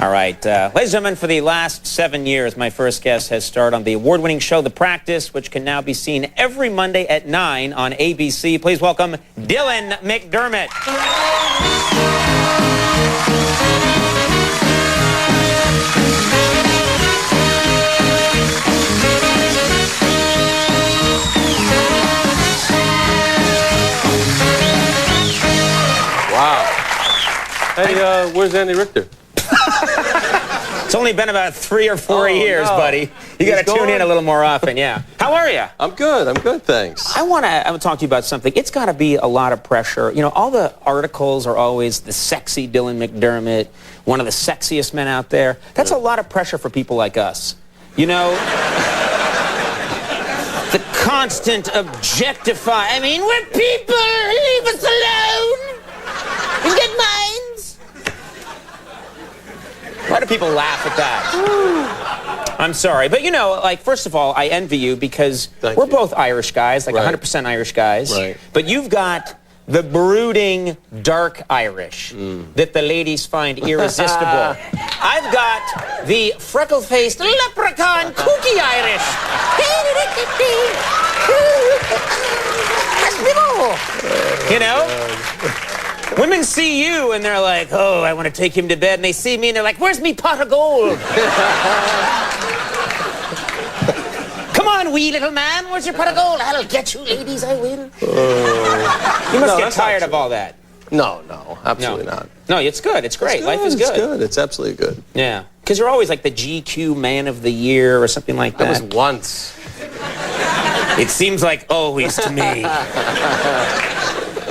All right. Ladies and gentlemen, for the last 7 years, my first guest has starred on the award-winning show The Practice, which can now be seen every Monday at 9 on ABC. Please welcome Dylan McDermott. Wow. Hey, where's Andy Richter? It's only been about 3 or 4 years, buddy. You got to tune in a little more often, yeah. How are you? I'm good, thanks. I want to talk to you about something. It's got to be a lot of pressure. You know, all the articles are always the sexy Dylan McDermott, one of the sexiest men out there. That's a lot of pressure for people like us. You know, the constant objectify. I mean, we're people. Leave us alone. We get minds. A lot of people laugh at that. I'm sorry. But, you know, like, first of all, I envy you because we're both Irish guys, like 100% Irish guys. Right. But you've got the brooding, dark Irish that the ladies find irresistible. I've got the freckle-faced, leprechaun, kooky Irish. You know? Women see you and they're like, oh, I want to take him to bed. And they see me and they're like, where's me pot of gold? Come on, wee little man, where's your pot of gold? I'll get you, ladies, I win. You must get tired of all that. No, absolutely not. No, it's good. It's great. Life is good. It's good. It's absolutely good. Yeah. Because you're always like the GQ Man of the Year or something like that. That was once. It seems like always to me.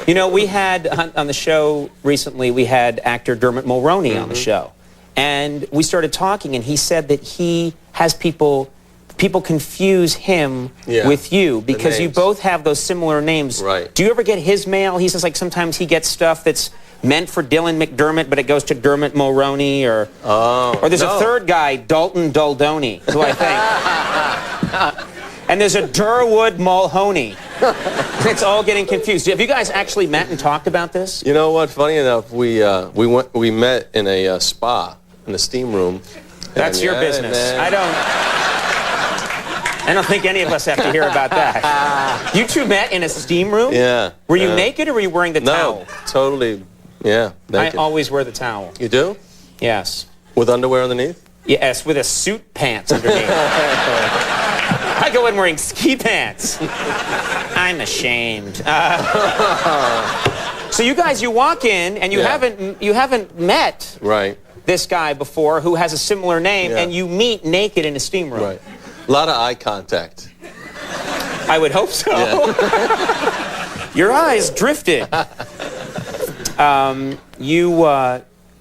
You know, we had, on the show recently, we had actor Dermot Mulroney on the show. And we started talking, and he said that he has people confuse him with you because you both have those similar names. Right. Do you ever get his mail? He says, like, sometimes he gets stuff that's meant for Dylan McDermott, but it goes to Dermot Mulroney, or there's a third guy, Dalton Daldoni, who I think. And there's a Durwood Mulhoney. It's all getting confused. Have you guys actually met and talked about this? You know what? Funny enough, we met in a spa in the steam room. That's your business. I don't think any of us have to hear about that. You two met in a steam room? Yeah. Were you naked or were you wearing the towel? No, totally. Yeah. Naked. I always wear the towel. You do? Yes. With underwear underneath? Yes, with a suit pants underneath. I go in wearing ski pants. I'm ashamed. So you guys, you walk in and you haven't met this guy before who has a similar name, and you meet naked in a steam room. Right. A lot of eye contact. I would hope so. Yeah. Your eyes drifted. A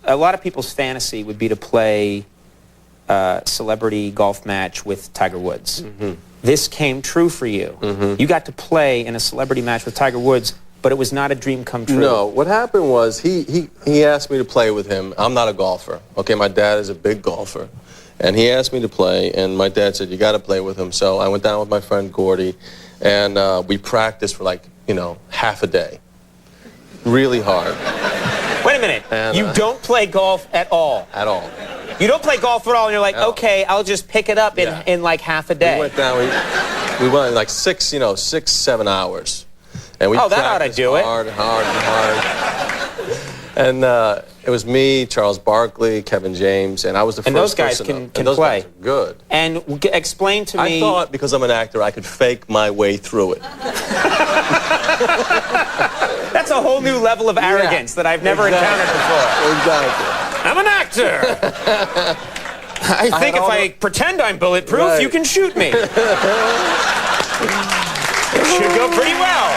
lot of people's fantasy would be to play a celebrity golf match with Tiger Woods. This came true for you. You got to play in a celebrity match with Tiger Woods, but it was not a dream come true. No, what happened was he asked me to play with him. I'm not a golfer. Okay, my dad is a big golfer. And he asked me to play, and my dad said, you got to play with him. So I went down with my friend Gordy, and we practiced for like, half a day. Really hard. Wait a minute. And, you don't play golf at all? At all. You don't play golf at all, and you're like, okay, I'll just pick it up in like half a day. We went down, we went like 6, 7 hours. And we that ought to do hard. And it was me, Charles Barkley, Kevin James, and I was the first person. And those guys can play. Guys are good. And explain to me... I thought, because I'm an actor, I could fake my way through it. That's a whole new level of arrogance that I've never encountered before. Exactly. I'm an actor. I think if I pretend I'm bulletproof, you can shoot me. It should go pretty well.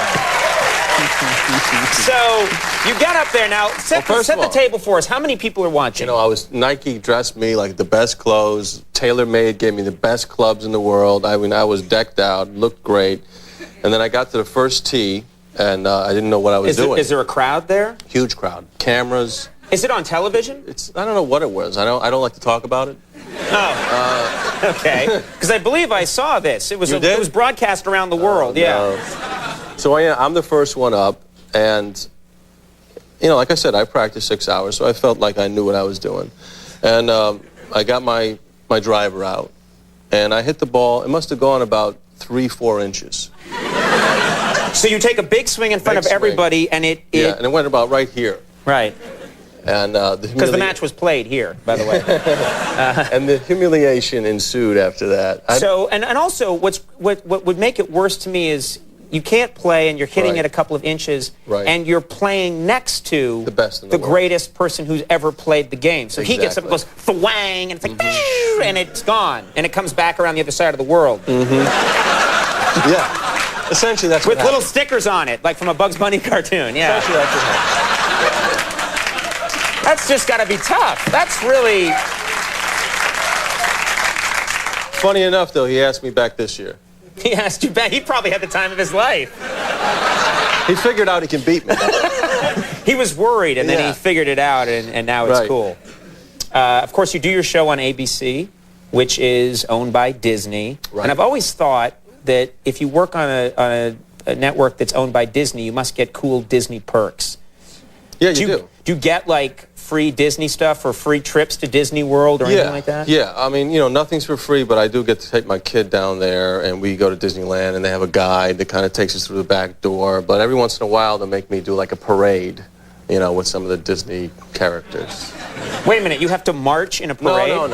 So, you get up there now. Set the table for us. How many people are watching? Nike dressed me like the best clothes. TaylorMade gave me the best clubs in the world. I mean, I was decked out, looked great. And then I got to the first tee, and I didn't know what I was doing. Is there a crowd there? Huge crowd. Cameras. Is it on television? I don't know what it was. I don't like to talk about it. Oh. Okay. Because I believe I saw this. It was broadcast around the world. Yeah. No. So I'm the first one up, and like I said, I practiced 6 hours, so I felt like I knew what I was doing. And I got my driver out, and I hit the ball. It must have gone about 3-4 inches. So you take a big swing in front of everybody, and it... Yeah, and it went about right here. Right. And because the match was played here, by the way. And the humiliation ensued after that. And also, what would make it worse to me is you can't play, and you're hitting it a couple of inches, and you're playing next to the best in the world. Greatest person who's ever played the game. So he gets up and goes, thwang, and it's like, and it's gone, and it comes back around the other side of the world. Yeah. Essentially, that's with little stickers on it, like from a Bugs Bunny cartoon. Yeah. Essentially, that's what happened. That's just got to be tough. That's really... Funny enough, though, he asked me back this year. He asked you back? He probably had the time of his life. He figured out he can beat me. He was worried, and then he figured it out, and now it's cool. Of course, you do your show on ABC, which is owned by Disney. Right. And I've always thought that if you work on a network that's owned by Disney, you must get cool Disney perks. Yeah, you do. Do you get, like, free Disney stuff or free trips to Disney World or anything like that? Yeah, I mean, you know, nothing's for free, but I do get to take my kid down there, and we go to Disneyland, and they have a guide that kind of takes us through the back door. But every once in a while, they'll make me do, like, a parade, you know, with some of the Disney characters. Wait a minute, you have to march in a parade? No.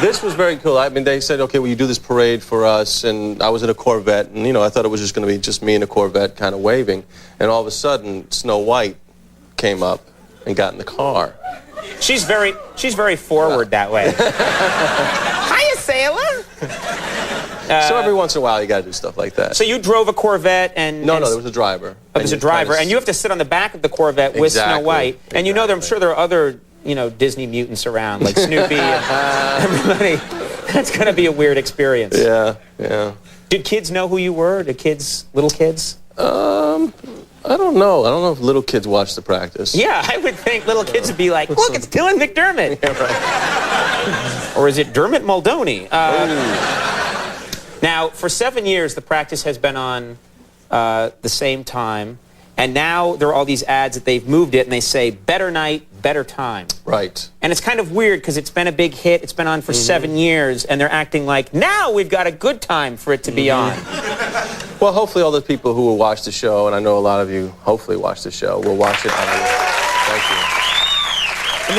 This was very cool. I mean, they said, okay, will you do this parade for us? And I was in a Corvette, and, you know, I thought it was just going to be just me in a Corvette kind of waving. And all of a sudden, Snow White came up and got in the car. She's very forward that way. Hiya, sailor! So every once in a while, you got to do stuff like that. So you drove a Corvette and... No, there was a driver. Oh, there's a driver, and you have to sit on the back of the Corvette with Snow White. And you know, I'm sure there are other, you know, Disney mutants around, like Snoopy and everybody. That's going to be a weird experience. Yeah. Did kids know who you were? Did kids, little kids? I don't know. I don't know if little kids watch the practice. Yeah, I would think little kids would be like, look, it's Dylan McDermott. Yeah, right. Or is it Dermot Muldowney? Now, for 7 years, the practice has been on the same time. And now there are all these ads that they've moved it, and they say, better night, better time. Right. And it's kind of weird, because it's been a big hit. It's been on for 7 years, and they're acting like, now we've got a good time for it to be on. Well, hopefully all the people who will watch the show, and I know a lot of you hopefully watch the show, will watch it on. Thank you. And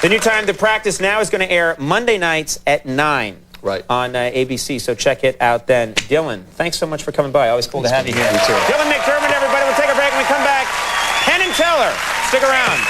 the new time, the practice now is going to air Monday nights at 9. Right. On ABC, so check it out then. Dylan, thanks so much for coming by. Always cool to have you here. You too. Dylan McDermott, everybody. We'll take a break. When we come back, Penn and Teller. Stick around.